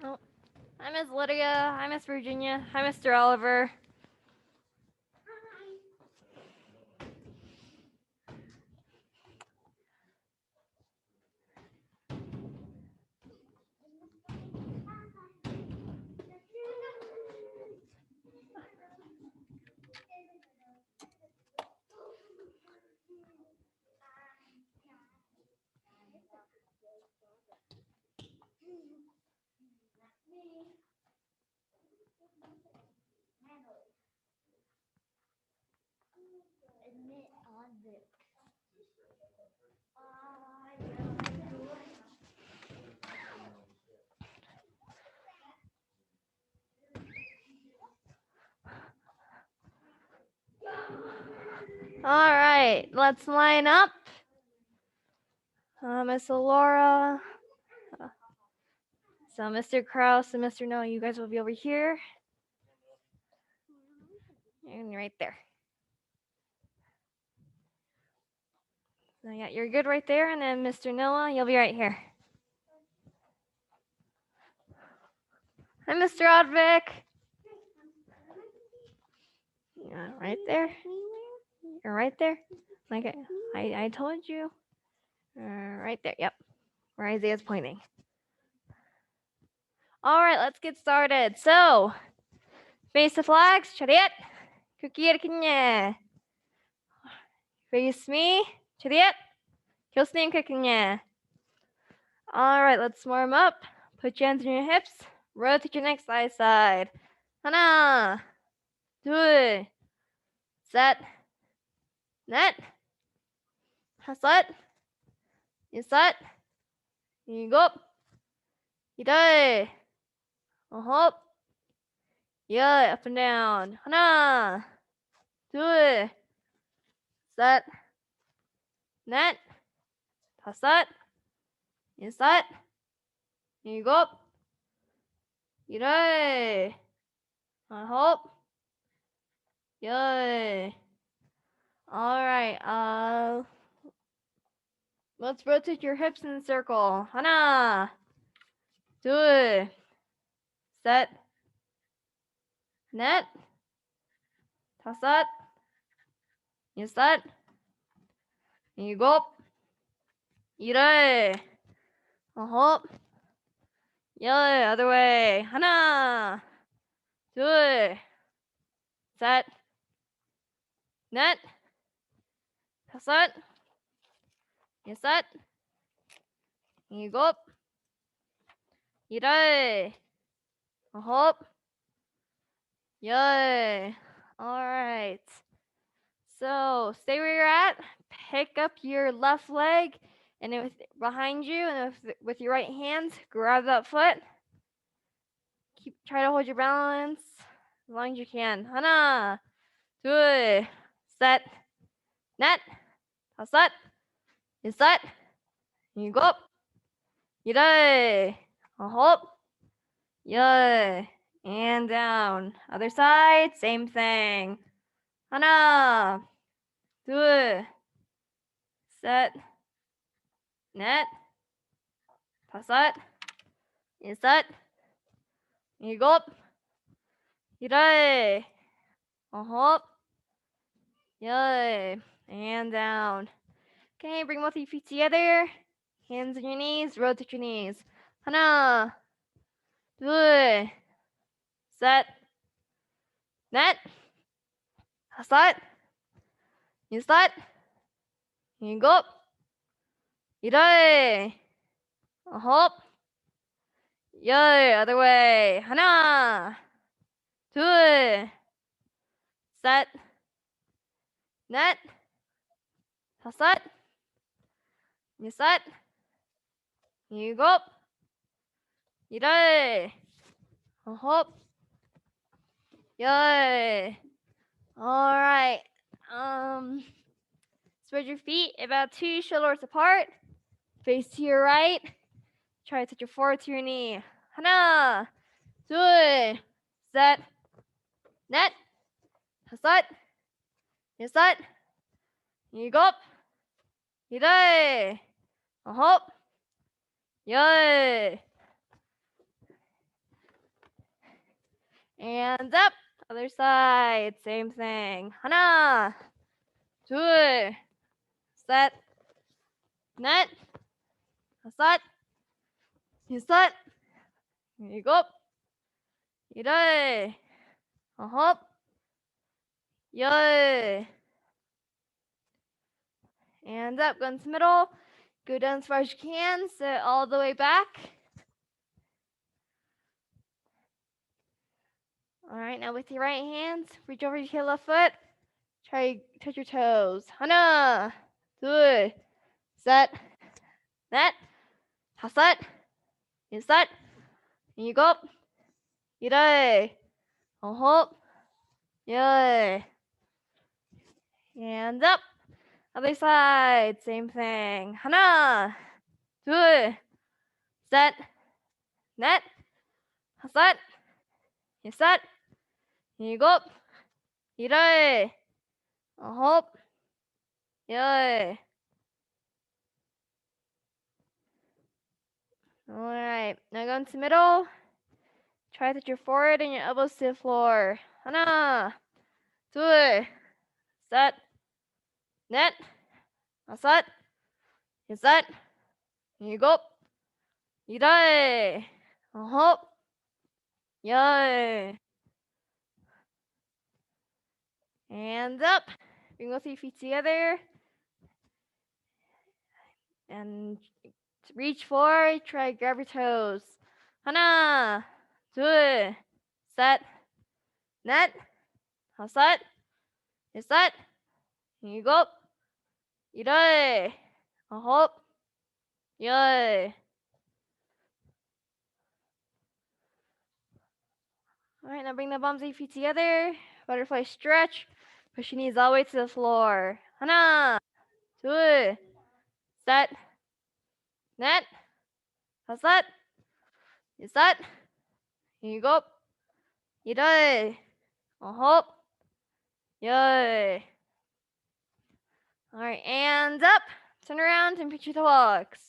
Oh, hi, Miss Lydia. Hi, Miss Virginia. Hi, Mr. Oliver. All right, let's line up. Miss Laura. So Mr. Kraus and Mr. Noah, you guys will be over here. And right there. So yeah, you're good right there. And then Mr. Noah, you'll be right here. Hi, Mr. Odvik. Yeah, right there. You're right there. Like I told you. Right there. Yep. Where Isaiah's pointing. All right, let's get started. So, face the flags. Chariot. Cookie kanya. Face me. Chariot. 교수님 그냥. All right, let's warm up. Put your hands on your hips. Rotate your neck side to side. 하나, 둘, 셋, 넷, 다섯, 여섯, 일곱, 여덟, 아홉, 열. Up and down. 하나, 둘, 셋, 넷, 다섯, 여섯, 일곱, 여덟, 아홉, 열. All right. Let's rotate your hips in a circle. 하나, 둘, 셋, 넷, 다섯, 여섯, 일곱, 여덟, 아홉, 열. Other way. 하나, 둘, 셋, 넷, 다섯, 여섯, 일곱, 여덟, 아홉, 열. All right. So stay where you're at. Pick up your left leg, and then behind you, and with your right hand, grab that foot. Try to hold your balance as long as you can. 하나, 둘, 셋, 넷, 다섯, 여섯, 일곱, 여덟, 아홉, 열. And down. Other side, same thing. 하나, 둘, 셋, 넷, 다섯, 여섯, 일곱, 여덟, 아홉, 열. And down. Okay, bring both of your feet together. Hands on your knees, rotate your knees. 하나, 둘, 셋, 넷, 다섯, 여섯, 일곱, 여덟, 아홉, 열. Other way. 하나, 둘, 셋, 넷, 다섯, 여섯, 일곱, 여덟, 아홉, 열. All right. Spread your feet about 2 shoulders apart. Face to your right. Try to touch your forehead to your knee. 하나, 둘, 셋, 넷, 다섯, 여섯, 일곱, 여덟, 아홉, 열. And up. Other side. Same thing. 하나, 둘, 셋, 넷, 다섯, 여섯, 일곱, 여덟, 아홉, 열. And up. Go into the middle. Go down as far as you can. Sit all the way back. All right, now with your right hand, reach over your left foot. Try touch your toes. 하나, 둘, 셋, 넷, 다섯, 여섯, 일곱, 여덟, 아홉, 열. And up. Other side, same thing. 하나, 둘, 셋, 넷, 다섯, 여섯, 일곱, 여덟, 아홉, 열. All right, now go into the middle. Try to touch your forehead and your elbows to the floor. 하나, 둘, 셋, 넷, 다섯, 여섯, 일곱, 여덟, 아홉, 열. And up. Bring both your feet together. And reach forward. Try to grab your toes. 하나, 둘, 셋, 넷, 다섯, 여섯, 일곱, 여덟, 아홉, 열. All right, now bring the palms of your feet together. Butterfly stretch. Push your knees all the way to the floor. 하나, 둘, 셋, 넷, 다섯, 여섯, 일곱, 여덟, 아홉, 열. All right, and up. Turn around and picture the walks.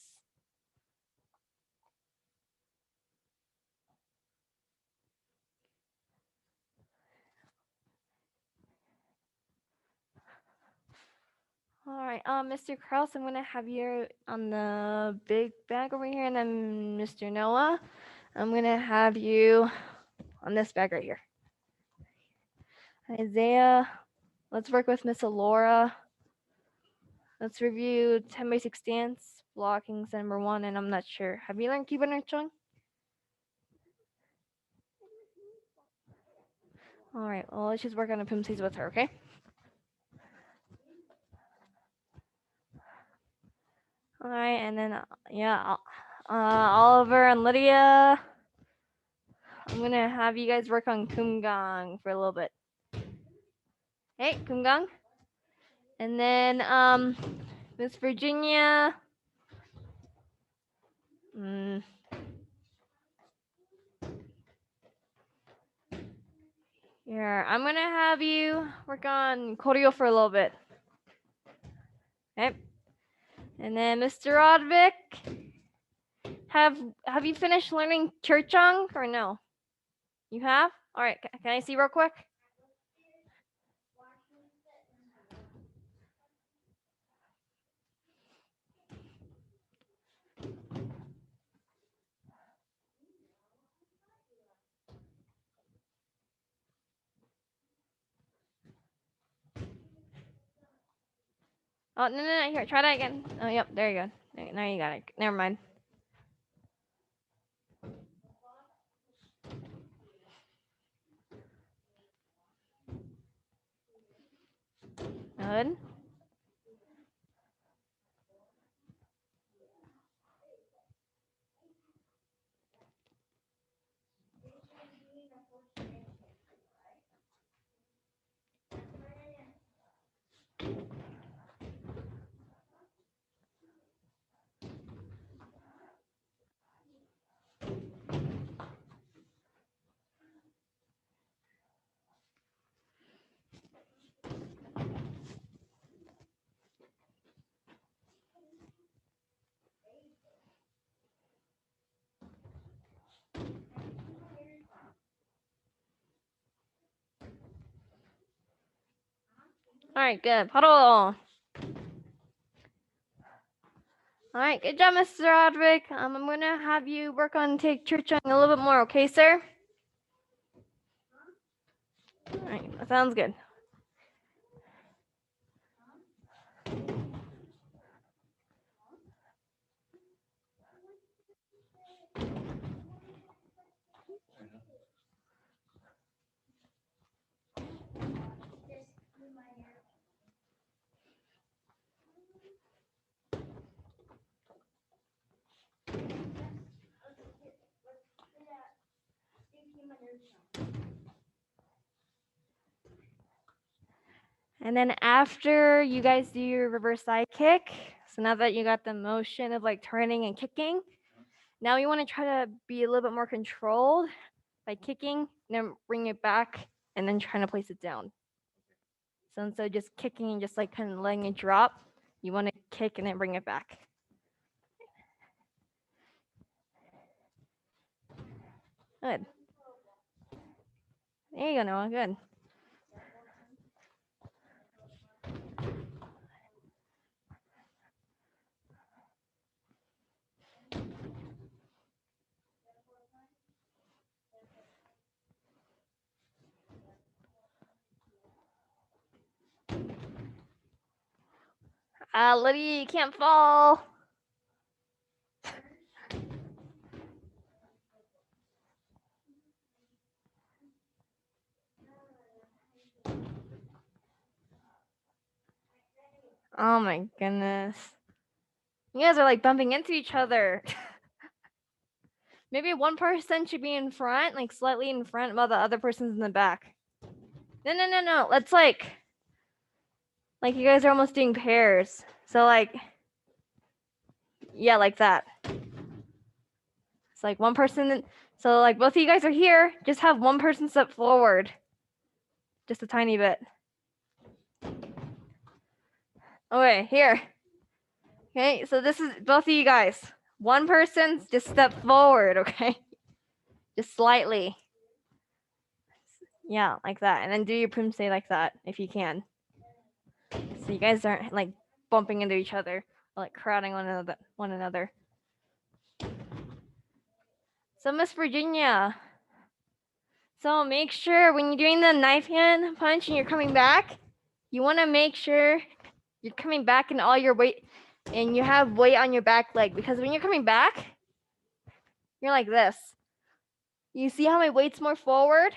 All right, Mr. Kraus, I'm gonna have you on the big bag over here, and then Mr. Noah, I'm gonna have you on this bag right here. Isaiah, let's work with Miss Alora. Let's review 10 basic stance. Blocking's number 1, and I'm not sure. Have you learned Cuban or Chung? All right, well, let's just work on the Poomsaes with her, okay? All right, and then, yeah, Oliver and Lydia, I'm gonna have you guys work on Kumgang for a little bit. Hey, Kumgang. And then, Miss Virginia. Here, I'm gonna have you work on Koryo for a little bit. Okay. And then Mr. Rodvik, have you finished learning Churchong or no? You have? All right, can I see real quick? Oh, no, here, try that again. Oh, yep, there you go. Now you got it. Never mind. Good. right, good. Puddle. All right, good job, Mr. Roderick. I'm gonna have you work on take church a little bit more, okay, sir? All right, that sounds good. And then after you guys do your reverse side kick, so now that you got the motion of like turning and kicking, now you want to try to be a little bit more controlled by kicking, and then bring it back, and then trying to place it down. So instead of just kicking and just like kind of letting it drop, you want to kick and then bring it back. Good. There you go, Noah. Good. Lydia, you can't fall. Oh my goodness. You guys are like bumping into each other. Maybe one person should be in front, like slightly in front, while the other person's in the back. No. Let's like you guys are almost doing pairs. So like, yeah, like that. It's like one person. So like both of you guys are here. Just have one person step forward. Just a tiny bit. Okay, here. Okay, so this is both of you guys. One person, just step forward, okay? Just slightly. Yeah, like that. And then do your Poomsae like that, if you can. So you guys aren't like bumping into each other, or, like crowding one another. So Miss Virginia, so make sure when you're doing the knife hand punch and you're coming back, you want to make sure you're coming back in all your weight and you have weight on your back leg, because when you're coming back, you're like this. You see how my weight's more forward?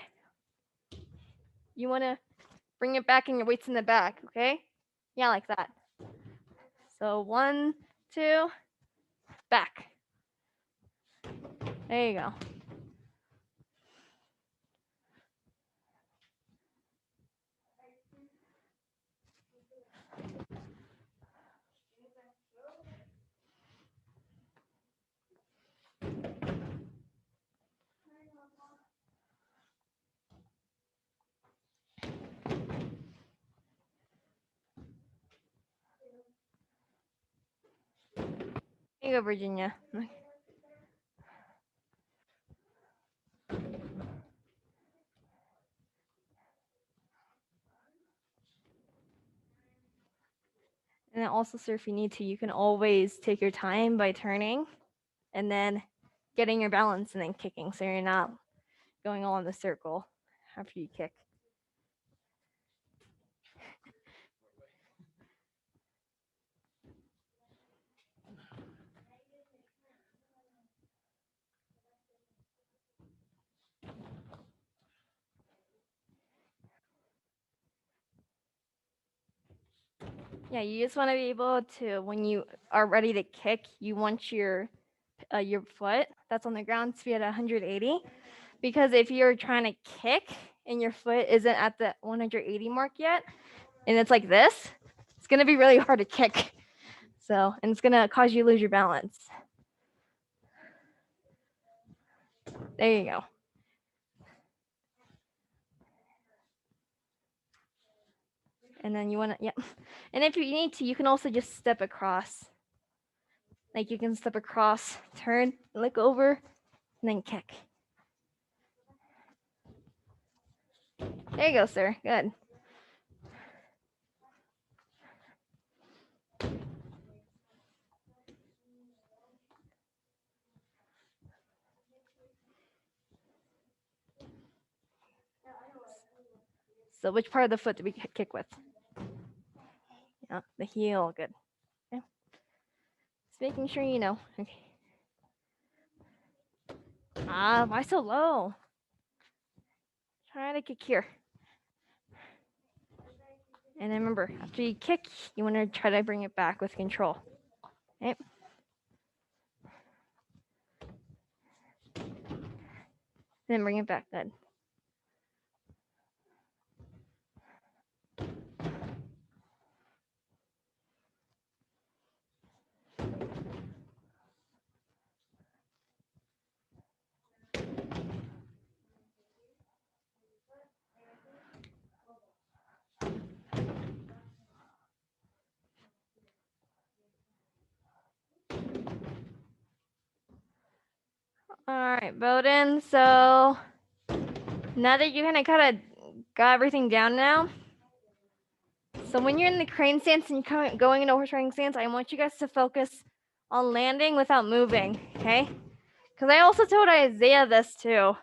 You want to bring it back and your weight's in the back, okay? Yeah, like that. So 1, 2, back. There you go. There you go, Virginia. And then also, sir, if you need to, you can always take your time by turning and then getting your balance and then kicking, so you're not going all in the circle after you kick. Yeah, you just want to be able to, when you are ready to kick, you want your foot that's on the ground to be at 180, because if you're trying to kick and your foot isn't at the 180 mark yet, and it's like this, it's gonna be really hard to kick. So, and it's gonna cause you to lose your balance. There you go. And then you want to, yeah. And if you need to, you can also just step across. Like you can step across, turn, look over, and then kick. There you go, sir. Good. So which part of the foot do we kick with? Yeah, the heel. Good. Okay. Just making sure you know. Okay. Why so low? Try to kick here. And then remember, after you kick, you want to try to bring it back with control. Okay. Then bring it back. Good. All right, Bowden. So now that you kind of got everything down now, so when you're in the crane stance and you're going into horse riding stance, I want you guys to focus on landing without moving, okay? Because I also told Isaiah this too,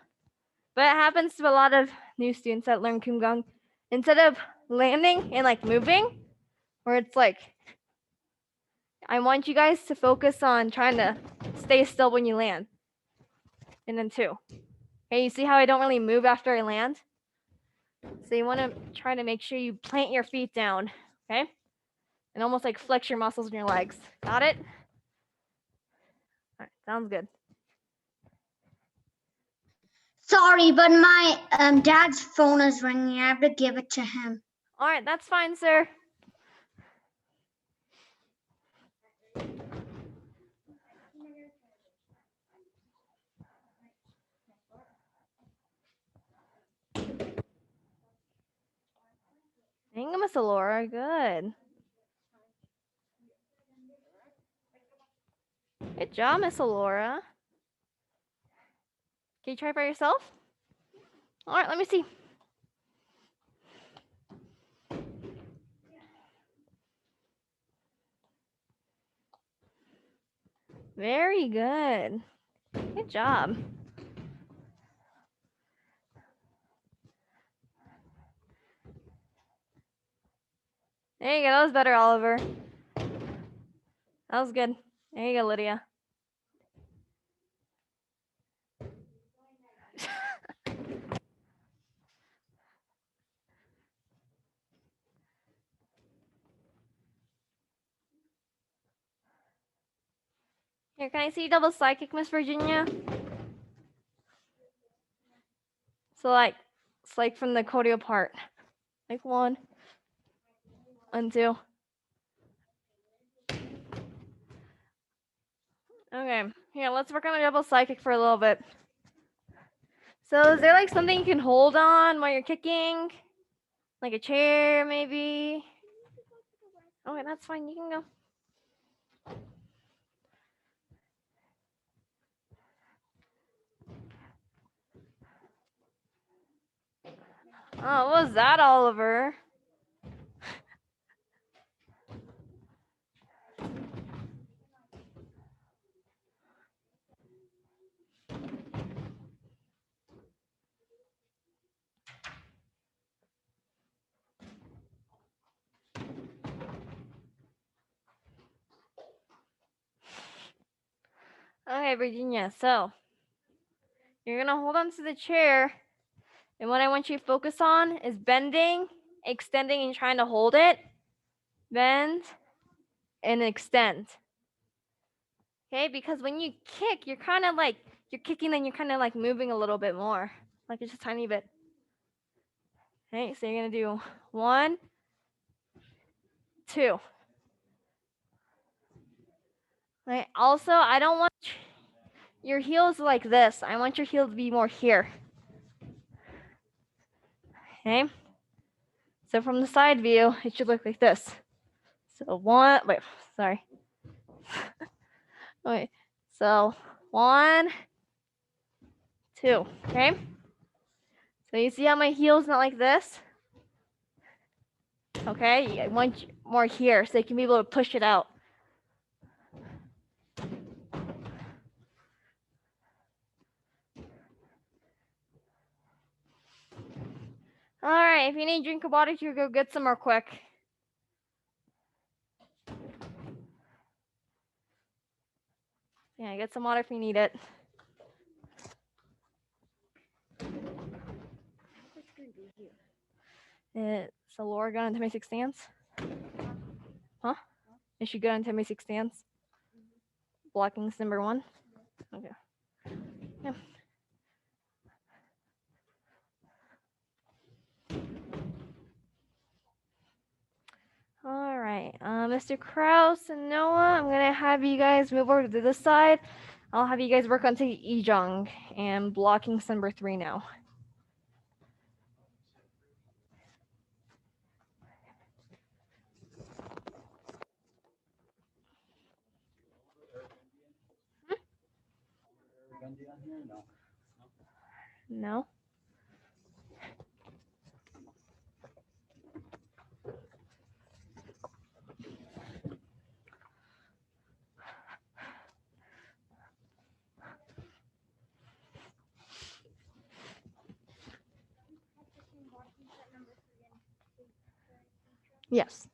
but it happens to a lot of new students that learn Kumgang. Instead of landing and like moving, where it's like, I want you guys to focus on trying to stay still when you land. And then 2. Okay, you see how I don't really move after I land? So you want to try to make sure you plant your feet down, okay? And almost like flex your muscles in your legs. Got it? All right, sounds good. Sorry, but my dad's phone is ringing. I have to give it to him. All right, that's fine, sir. Thank you, Miss Laura. Good. Good job, Miss Laura. Can you try by yourself? All right, let me see. Very good. Good job. There you go. That was better, Oliver. That was good. There you go, Lydia. Here, can I see double side kick, Miss Virginia? So like, it's like from the cordial part. Like 1 and 2. Okay, here, let's work on the double side kick for a little bit. So is there like something you can hold on while you're kicking? Like a chair, maybe? Okay, that's fine. You can go. Oh, what was that, Oliver? Okay, Virginia, so you're gonna hold on to the chair, and what I want you to focus on is bending, extending, and trying to hold it. Bend and extend. Okay, because when you kick, you're kind of like, you're kicking and you're kind of like moving a little bit more, like just a tiny bit. Okay, so you're gonna do 1, 2. Right. Also, I don't want your heels like this. I want your heel to be more here. Okay. So from the side view, it should look like this. So 1, wait, sorry. Wait, so 1, 2, okay? So you see how my heel's not like this? Okay, I want more here so you can be able to push it out. All right, if you need a drink of water, you go get some more quick. Yeah, get some water if you need it. So Laura got into my 6 stance? Huh? Is she good into my 6 stance? Blocking's number 1? Okay. Yeah. All right, Mr. Kraus and Noah, I'm gonna have you guys move over to this side. I'll have you guys work on Ijong and blocking's number 3 now. No? Yes.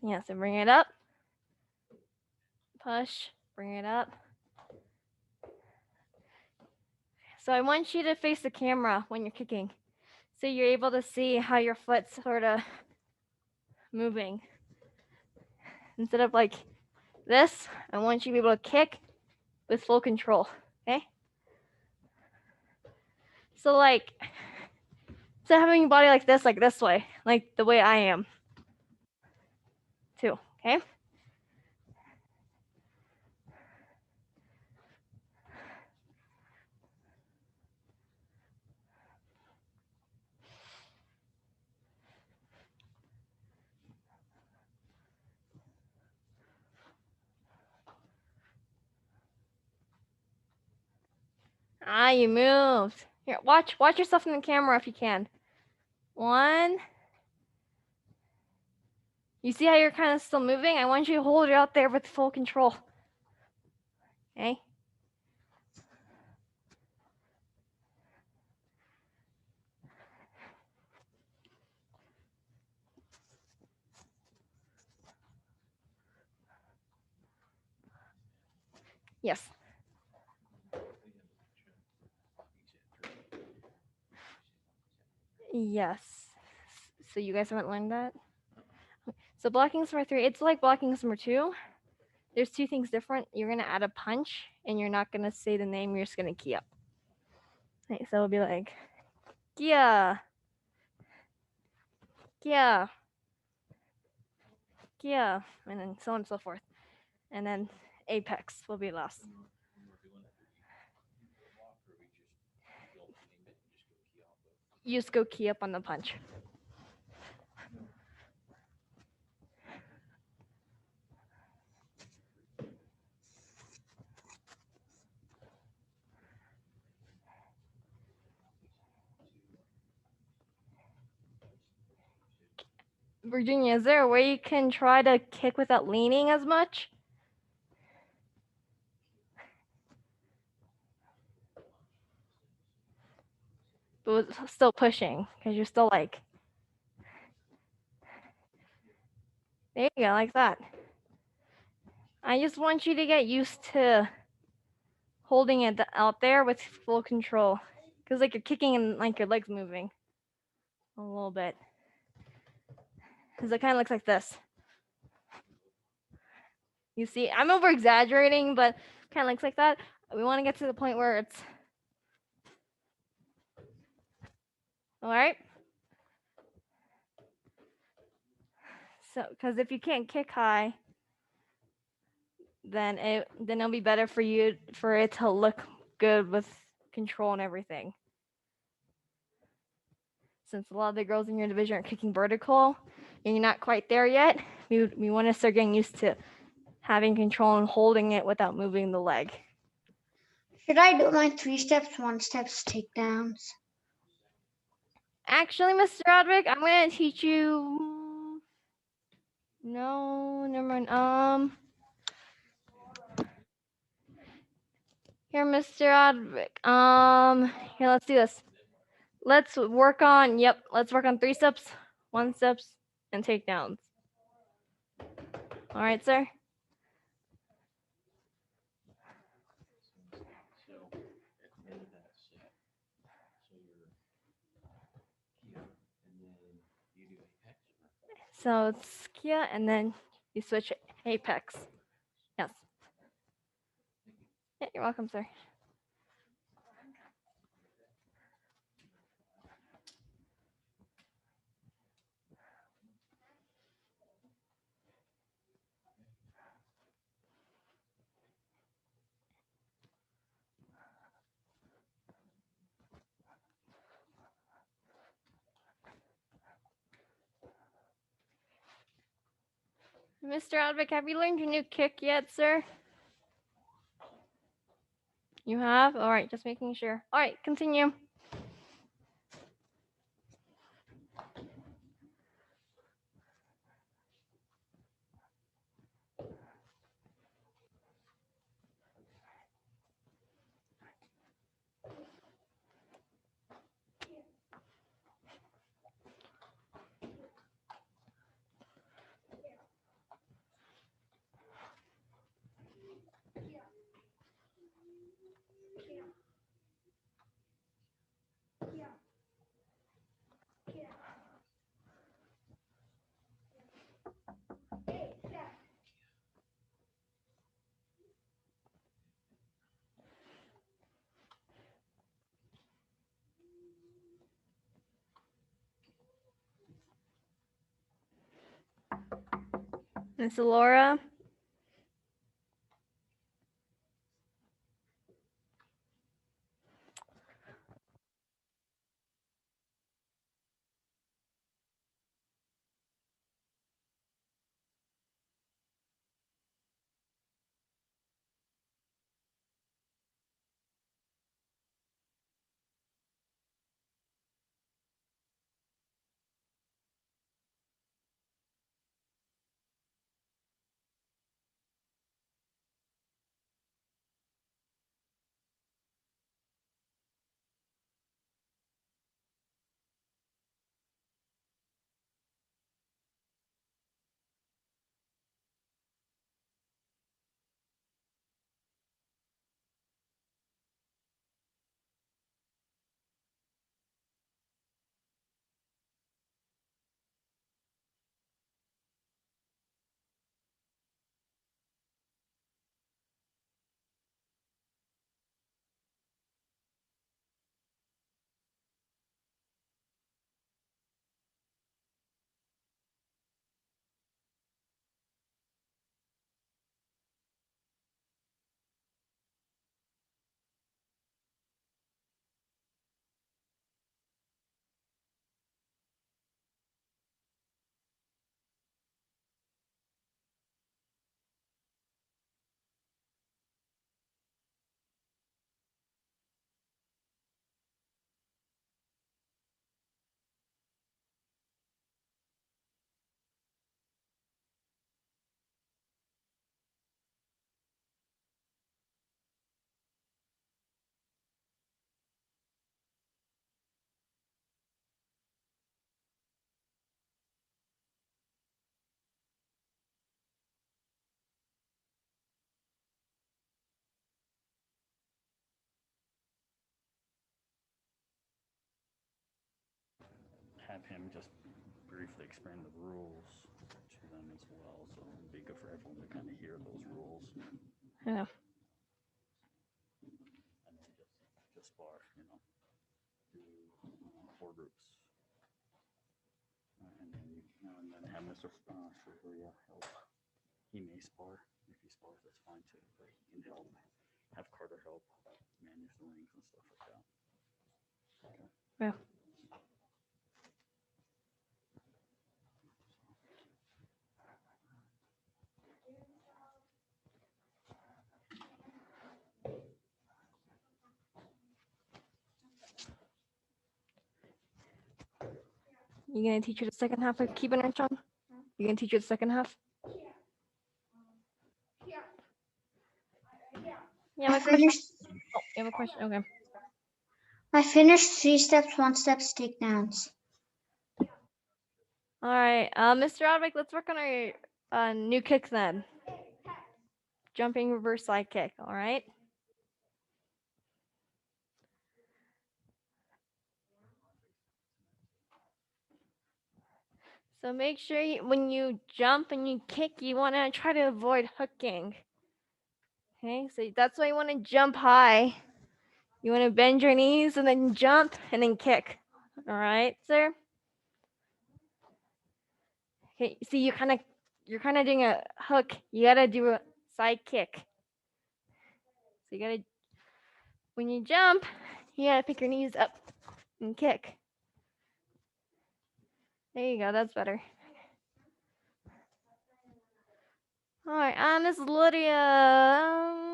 Yeah, so bring it up. Push, bring it up. So I want you to face the camera when you're kicking. So you're able to see how your foot's sort of moving. Instead of like this, I want you to be able to kick with full control, okay? So like, instead of having your body like this way, like the way I am, too, okay? Ah, you moved. Here, watch yourself in the camera if you can. 1. You see how you're kind of still moving? I want you to hold it out there with full control. Okay? Yes. Yes. So you guys haven't learned that? So blocking number 3, it's like blocking number 2. There's 2 things different. You're gonna add a punch and you're not gonna say the name, you're just gonna key up. Okay, so it'll be like Kia. Kia. Kia. And then so on and so forth. And then apex will be last. You just go key up on the punch. Virginia, is there a way you can try to kick without leaning as much? But still pushing, because you're still like, there you go, like that. I just want you to get used to holding it out there with full control. Because like you're kicking and like your legs moving a little bit. Because it kind of looks like this. You see, I'm over exaggerating, but kind of looks like that. We want to get to the point where it's, all right? So, because if you can't kick high, then it'll be better for it to look good with control and everything. since a lot of the girls in your division are kicking vertical and you're not quite there yet, we want to start getting used to having control and holding it without moving the leg. Should I do my 3 steps, 1 steps takedowns? Actually, Mr. Roderick, I'm going to teach you. No, never mind. Here, Mr. Roderick. Here, let's do this. Let's work on 3 steps, 1 steps, and takedowns. All right, sir? So it's Kia, and then you switch apex. Yes. Yeah, you're welcome, sir. Mr. Advick, have you learned your new kick yet, sir? You have? All right, just making sure. All right, continue. Miss Laura. Have him just briefly explain the rules to them as well, so it'd be good for everyone to kind of hear those rules. Yeah. And then just spar, do 4 groups. And then have Mr. Shibuya help. He may spar. If he spars, that's fine too, but he can help. Have Carter help manage the rings and stuff like that. Okay. Yeah. You gonna teach her the second half of keeping her strong? You gonna teach her the second half? Yeah, I my question. finished. Oh, you have a question? Okay. I finished 3 steps, 1 steps, takedowns. All right, Mr. Roderick, let's work on our new kick then. Jumping reverse side kick. All right. So make sure when you jump and you kick, you want to try to avoid hooking. Okay, so that's why you want to jump high. You want to bend your knees and then jump and then kick. All right, sir. Okay, see, you're kind of doing a hook. You gotta do a side kick. So you gotta, when you jump, you gotta pick your knees up and kick. There you go. That's better. All right, Miss Lydia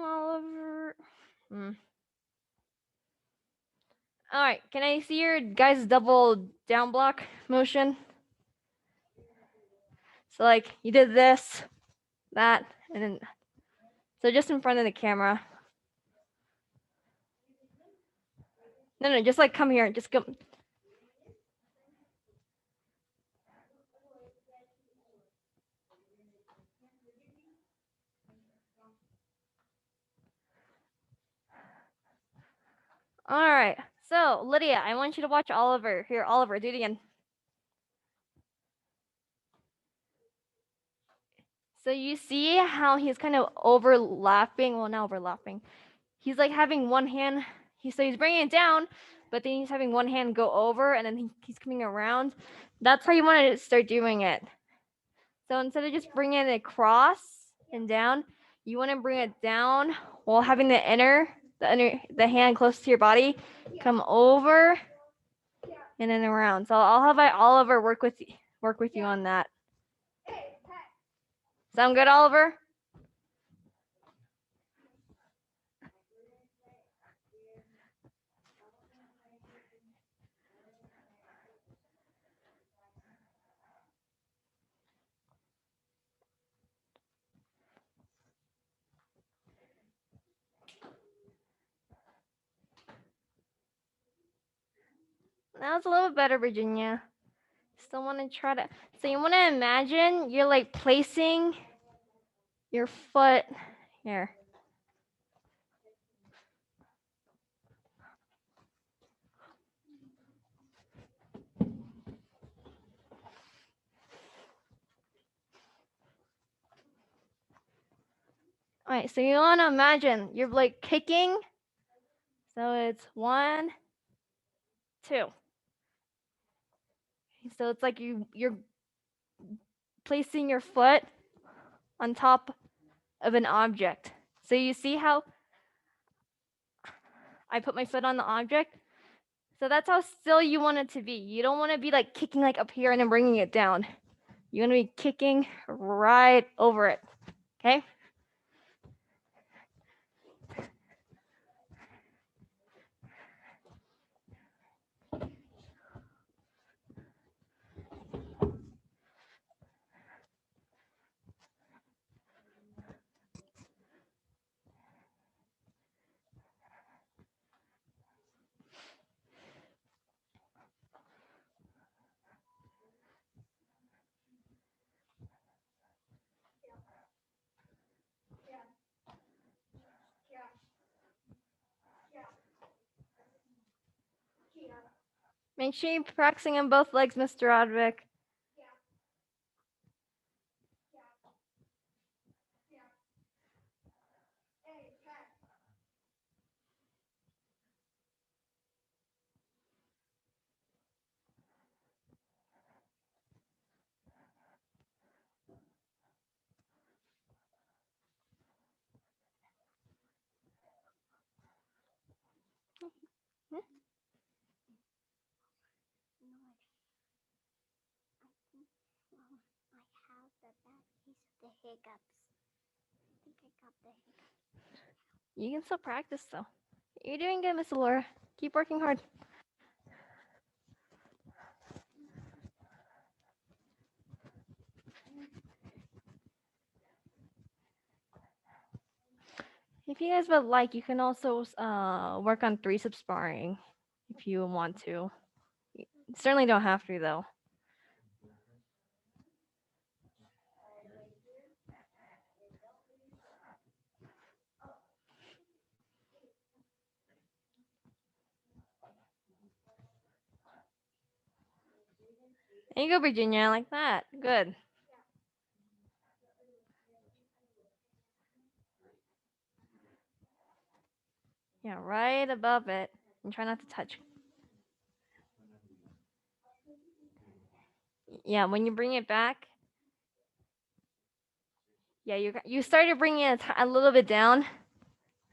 Oliver. All right, can I see your guys' double down block motion? So like you did this, that, and then so just in front of the camera. No, just like come here. Just go. All right. So Lydia, I want you to watch Oliver. Here, Oliver, do it again. So you see how he's kind of overlapping. Well, not overlapping. He's like having one hand. He's bringing it down, but then he's having one hand go over, and then he's coming around. That's how you want to start doing it. So instead of just bringing it across and down, you want to bring it down while having the the hand close to your body, come over and then around. So I'll have Oliver work with you on that. Sound good, Oliver? That was a little bit better, Virginia. Still want to try to. So you want to imagine you're like placing your foot here. All right, so you want to imagine you're like kicking. So it's 1, 2. So it's like you're placing your foot on top of an object. So you see how I put my foot on the object? So that's how still you want it to be. You don't want to be like kicking like up here and then bringing it down. You want to be kicking right over it. Okay? Make sure you're practicing on both legs, Mr. Roderick. You can still practice though. You're doing good, Miss Laura. Keep working hard. If you guys would like, you can also work on 3-sub sparring if you want to. You certainly don't have to though. There you go, Virginia, like that. Good. Yeah, right above it. And try not to touch. Yeah, when you bring it back. Yeah, you started bringing it a little bit down.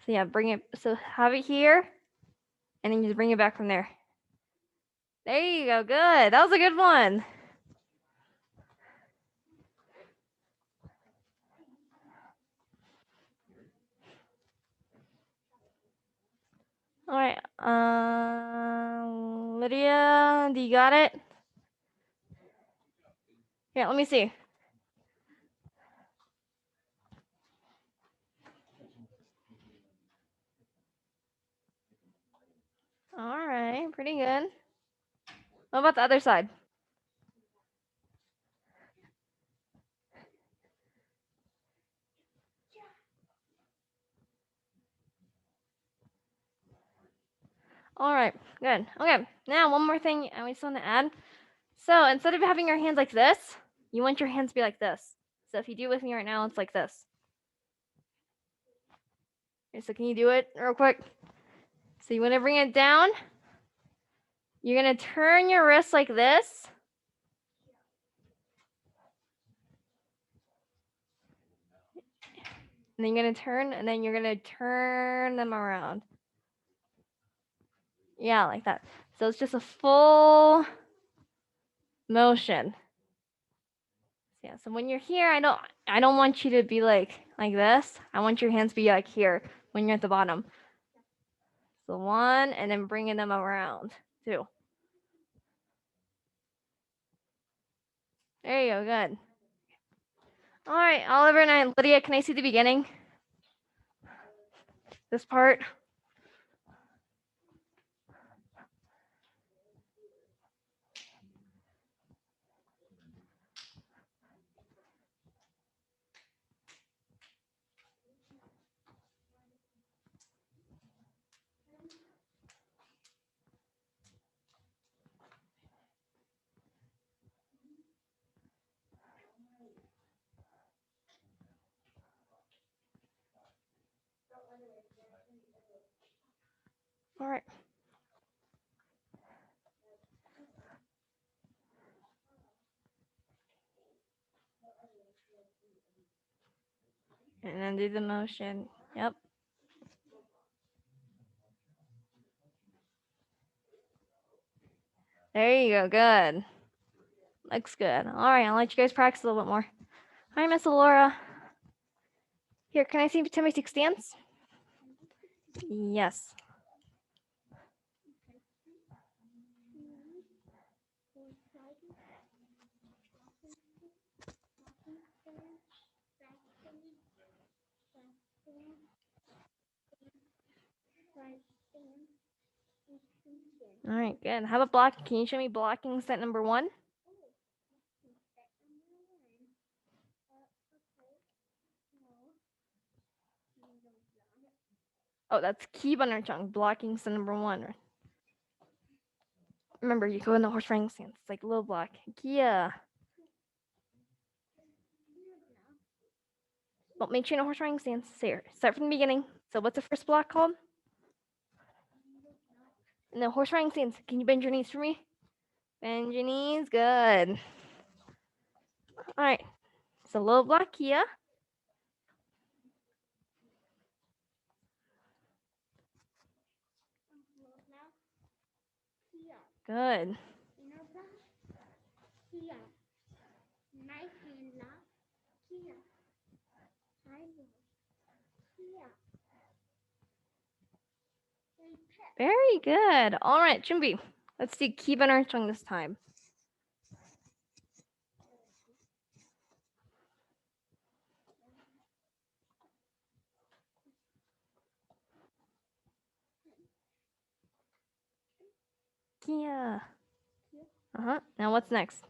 So yeah, bring it. So have it here, and then you just bring it back from there. There you go. Good. That was a good one. All right. Lydia, do you got it? Here, let me see. All right, pretty good. What about the other side? All right, good. Okay, now one more thing I just want to add. So instead of having your hands like this, you want your hands to be like this. So if you do it with me right now, it's like this. Okay, so can you do it real quick? So you want to bring it down. You're going to turn your wrist like this. And then you're going to turn, and then you're going to turn them around. Yeah, like that. So it's just a full motion. Yeah, so when you're here, I don't want you to be like this. I want your hands to be like here when you're at the bottom. So 1, and then bringing them around. 2. There you go, good. All right, Oliver and Lydia, can I see the beginning? This part? All right. And then do the motion. Yep. There you go, good. Looks good. All right, I'll let you guys practice a little bit more. Hi, Miss Laura. Here, can I see Timothy stance? Yes. All right, good. How about blocking? Can you show me blocking set number 1? Oh, that's Kibanarchang, blocking set number 1. Remember, you go in the horse riding stance. It's like a little block. Kia. Well, make sure in a horse riding stance. Here, start from the beginning. So what's the first block called? In the horse riding stance, can you bend your knees for me? Bend your knees, good. All right, so low block, Kia. Good. Very good. All right, Chumbi. Let's do Kibanarchang this time. Yeah. Now what's next?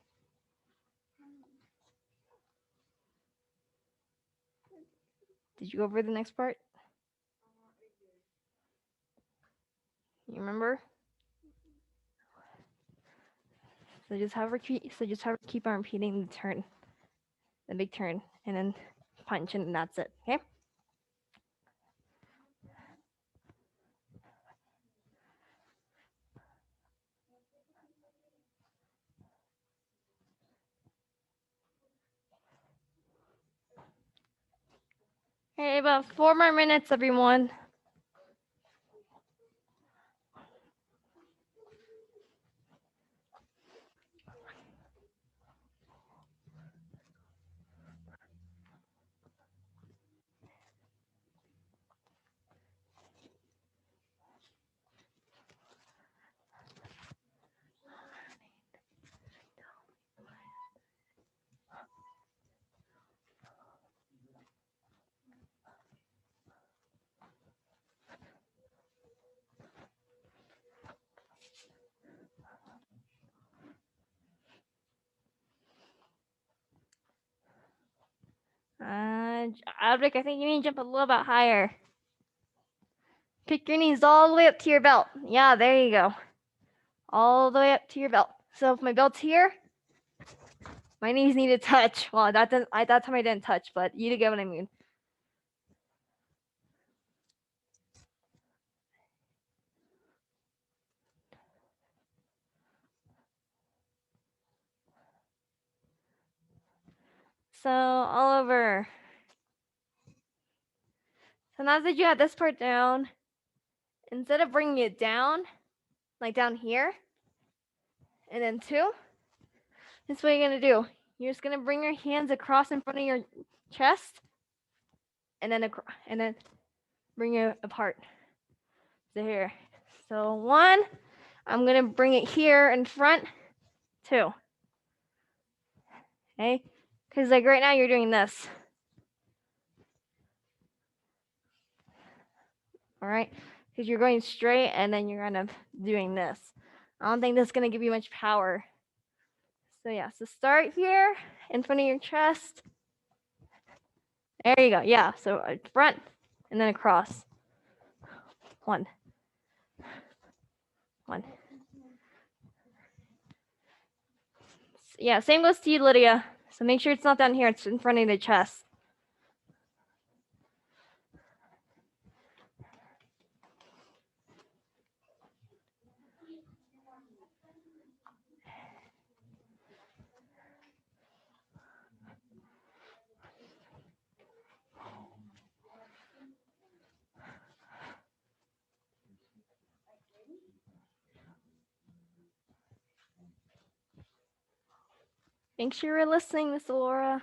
Did you go over the next part? You remember? So just have her keep on repeating the turn, the big turn, and then punch, and that's it. Okay. Okay, about 4 more minutes, everyone. Aldrich, I think you need to jump a little bit higher. Pick your knees all the way up to your belt. Yeah, there you go. All the way up to your belt. So if my belt's here, my knees need to touch. Well, that time I didn't touch, but you get what I mean. So all over. So now that you have this part down, instead of bringing it down, like down here, and then 2, this is what you're gonna do. You're just gonna bring your hands across in front of your chest, and then bring it apart. So here. So 1, I'm gonna bring it here in front. 2. Okay, because like right now you're doing this. All right, because you're going straight and then you're kind of doing this. I don't think this is gonna give you much power. So yeah, so start here in front of your chest. There you go. Yeah, so front and then across. 1. 1. Yeah, same goes to you, Lydia. So make sure it's not down here, it's in front of the chest. Make sure you're listening, Miss Laura.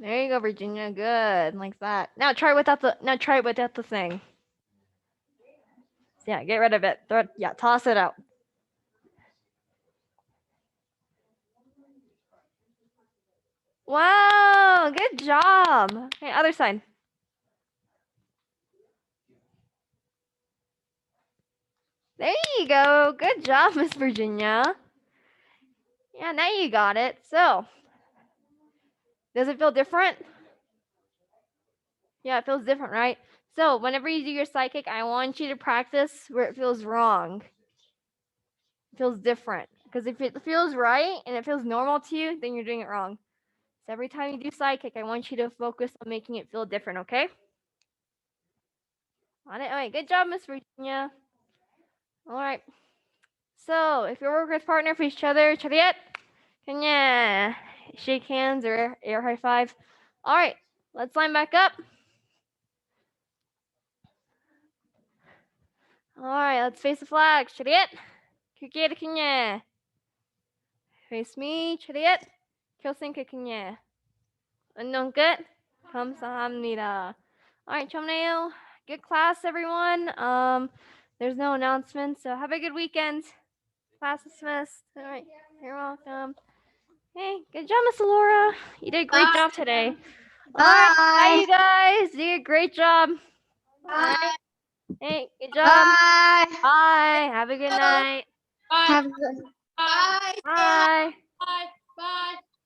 There you go, Virginia. Good, like that. Now try it without the thing. Yeah, get rid of it. Throw it. Yeah, toss it out. Wow, good job. Okay, other side. There you go. Good job, Miss Virginia. Yeah, now you got it. So, does it feel different? Yeah, it feels different, right? So, whenever you do your side kick, I want you to practice where it feels wrong. It feels different. Because if it feels right and it feels normal to you, then you're doing it wrong. So, every time you do side kick, I want you to focus on making it feel different, okay? On it. All right, good job, Miss Virginia. All right. So, if you work with partner for each other, chariot, kanya. shake hands or air high five. All right, let's line back up. All right, let's face the flag. Chariot. Kukir kanya. Face me. Chariot. Kyosin kanya. Unungkut. Kamsahamnida. All right, Chomneo. Good class, everyone. There's no announcements, so have a good weekend. Class dismissed. All right, you're welcome. Hey, good job, Miss Laura. You did a great job today. All right, bye, you guys. You did a great job. All right. Hey, good job. Bye. Bye. Have a good night. Have a good. Bye. Bye.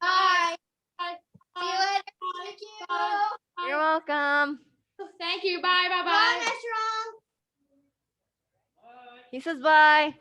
Bye. See you later. Thank you. You're welcome. Thank you. Bye. Bye. Bye, Miss Ron. He says bye.